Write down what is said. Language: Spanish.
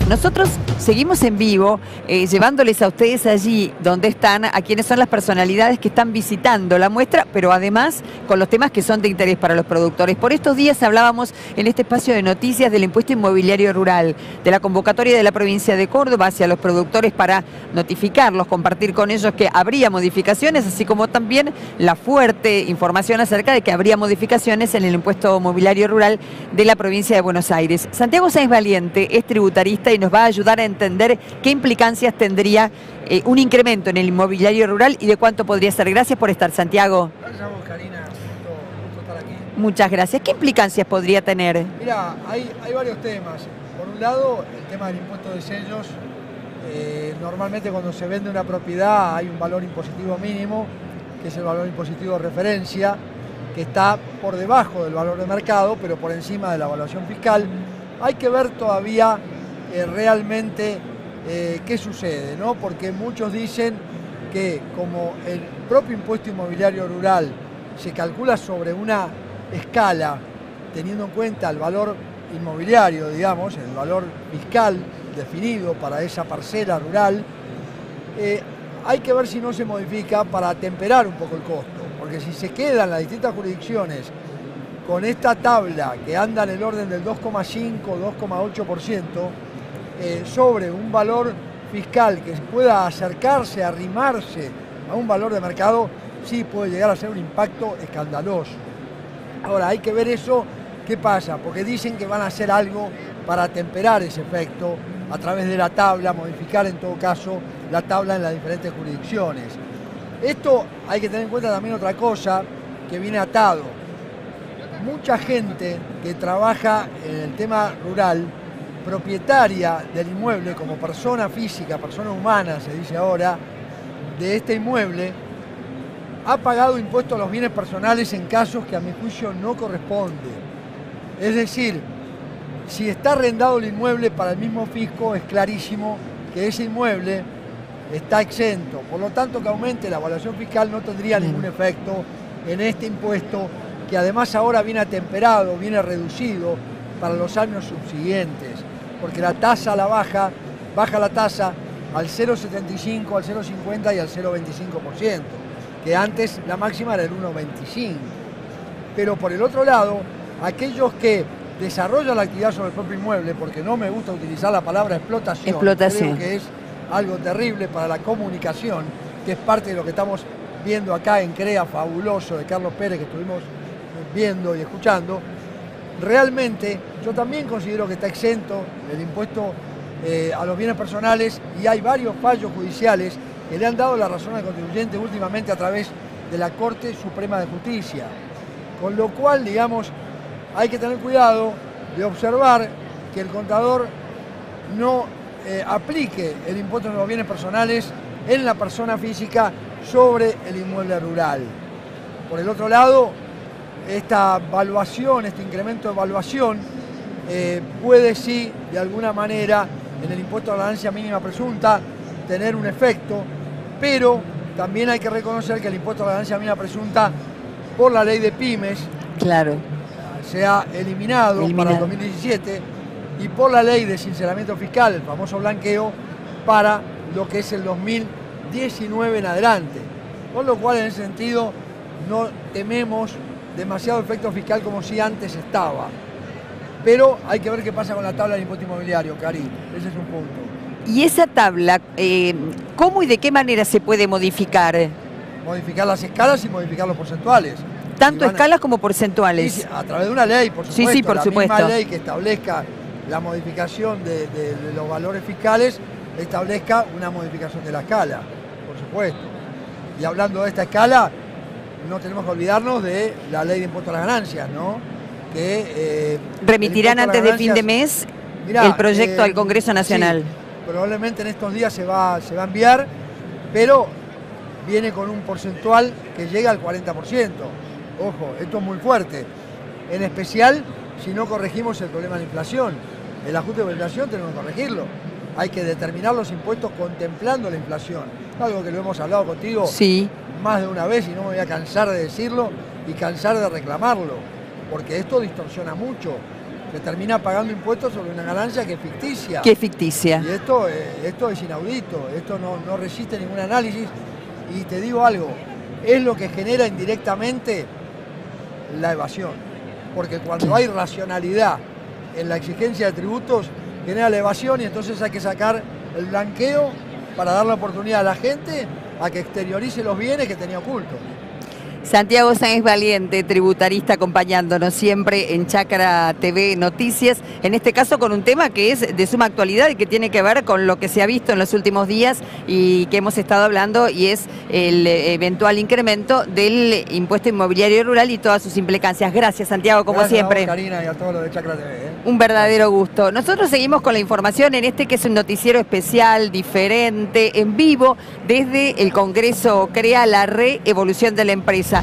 Nosotros seguimos en vivo, llevándoles a ustedes allí donde están, a quienes son las personalidades que están visitando la muestra, pero además con los temas que son de interés para los productores. Por estos días hablábamos en este espacio de noticias del impuesto inmobiliario rural, de la convocatoria de la provincia de Córdoba hacia los productores para notificarlos, compartir con ellos que habría modificaciones, así como también la fuerte información acerca de que habría modificaciones en el impuesto inmobiliario rural de la provincia de Buenos Aires. Santiago Sáenz Valiente es tributarista y nos va a ayudar a entender qué implicancias tendría un incremento en el inmobiliario rural y de cuánto podría ser. Gracias por estar, Santiago. Gracias a vos, Karina. Gusto estar aquí. Muchas gracias. ¿Qué implicancias podría tener? Mira, hay varios temas. Por un lado, el tema del impuesto de sellos. Normalmente cuando se vende una propiedad hay un valor impositivo mínimo, que es el valor impositivo de referencia, que está por debajo del valor de mercado, pero por encima de la evaluación fiscal. Hay que ver todavía realmente qué sucede, ¿no? Porque muchos dicen que como el propio impuesto inmobiliario rural se calcula sobre una escala, teniendo en cuenta el valor inmobiliario, digamos, el valor fiscal definido para esa parcela rural, hay que ver si no se modifica para atemperar un poco el costo, porque si se quedan las distintas jurisdicciones con esta tabla que anda en el orden del 2,5-2,8%, sobre un valor fiscal que pueda acercarse, arrimarse a un valor de mercado, sí puede llegar a ser un impacto escandaloso. Ahora, hay que ver eso, qué pasa, porque dicen que van a hacer algo para atemperar ese efecto a través de la tabla, modificar en todo caso la tabla en las diferentes jurisdicciones. Esto hay que tener en cuenta también otra cosa que viene atado. Mucha gente que trabaja en el tema rural, propietaria del inmueble como persona física, persona humana, se dice ahora, de este inmueble, ha pagado impuestos a los bienes personales en casos que a mi juicio no corresponde. Es decir, si está arrendado el inmueble para el mismo fisco, es clarísimo que ese inmueble está exento. Por lo tanto, que aumente la evaluación fiscal no tendría ningún efecto en este impuesto, que además ahora viene atemperado, viene reducido para los años subsiguientes, porque la tasa a la baja la tasa al 0,75, al 0,50 y al 0,25%, que antes la máxima era el 1,25. Pero por el otro lado, aquellos que desarrollan la actividad sobre el propio inmueble, porque no me gusta utilizar la palabra explotación, creo que es algo terrible para la comunicación, que es parte de lo que estamos viendo acá en CREA fabuloso de Carlos Pérez, que estuvimos viendo y escuchando. Realmente yo también considero que está exento el impuesto a los bienes personales, y hay varios fallos judiciales que le han dado la razón al contribuyente últimamente a través de la Corte Suprema de Justicia. Con lo cual, digamos, hay que tener cuidado de observar que el contador no aplique el impuesto a los bienes personales en la persona física sobre el inmueble rural. Por el otro lado, esta evaluación, este incremento de evaluación puede sí, de alguna manera, en el impuesto a la ganancia mínima presunta, tener un efecto, pero también hay que reconocer que el impuesto a la ganancia mínima presunta, por la ley de pymes, claro, se ha eliminado para el 2017, y por la ley de sinceramiento fiscal, el famoso blanqueo, para lo que es el 2019 en adelante. Con lo cual, en ese sentido, no tememos demasiado efecto fiscal como si antes estaba. Pero hay que ver qué pasa con la tabla del impuesto inmobiliario, Cari. Ese es un punto. Y esa tabla, ¿cómo y de qué manera se puede modificar? Modificar las escalas y modificar los porcentuales. Tanto escalas como porcentuales. Sí, a través de una ley, por supuesto. Sí, por supuesto. La misma ley que establezca la modificación de los valores fiscales, establezca una modificación de la escala, por supuesto. Y hablando de esta escala, no tenemos que olvidarnos de la ley de impuesto a las ganancias, ¿no? Que remitirán antes de fin de mes el proyecto al Congreso Nacional. Sí, probablemente en estos días se va a enviar, pero viene con un porcentual que llega al 40%. Ojo, esto es muy fuerte. En especial si no corregimos el problema de la inflación. El ajuste de la inflación tenemos que corregirlo. Hay que determinar los impuestos contemplando la inflación. Algo que lo hemos hablado contigo más de una vez y no me voy a cansar de decirlo y cansar de reclamarlo. Porque esto distorsiona mucho porque termina pagando impuestos sobre una ganancia que es ficticia. Que es ficticia. Y esto es inaudito, esto no resiste ningún análisis. Y te digo algo, es lo que genera indirectamente la evasión. Porque cuando hay racionalidad en la exigencia de tributos, genera la evasión y entonces hay que sacar el blanqueo para dar la oportunidad a la gente a que exteriorice los bienes que tenía ocultos. Santiago Sáenz Valiente, tributarista, acompañándonos siempre en Chacra TV Noticias, en este caso con un tema que es de suma actualidad y que tiene que ver con lo que se ha visto en los últimos días y que hemos estado hablando, y es el eventual incremento del impuesto inmobiliario rural y todas sus implicancias. Gracias, Santiago, como Gracias siempre. A vos, Karina, y a todos los de Chacra TV. Un verdadero gusto. Nosotros seguimos con la información en este que es un noticiero especial, diferente, en vivo, desde el Congreso CREA, la reevolución de la empresa.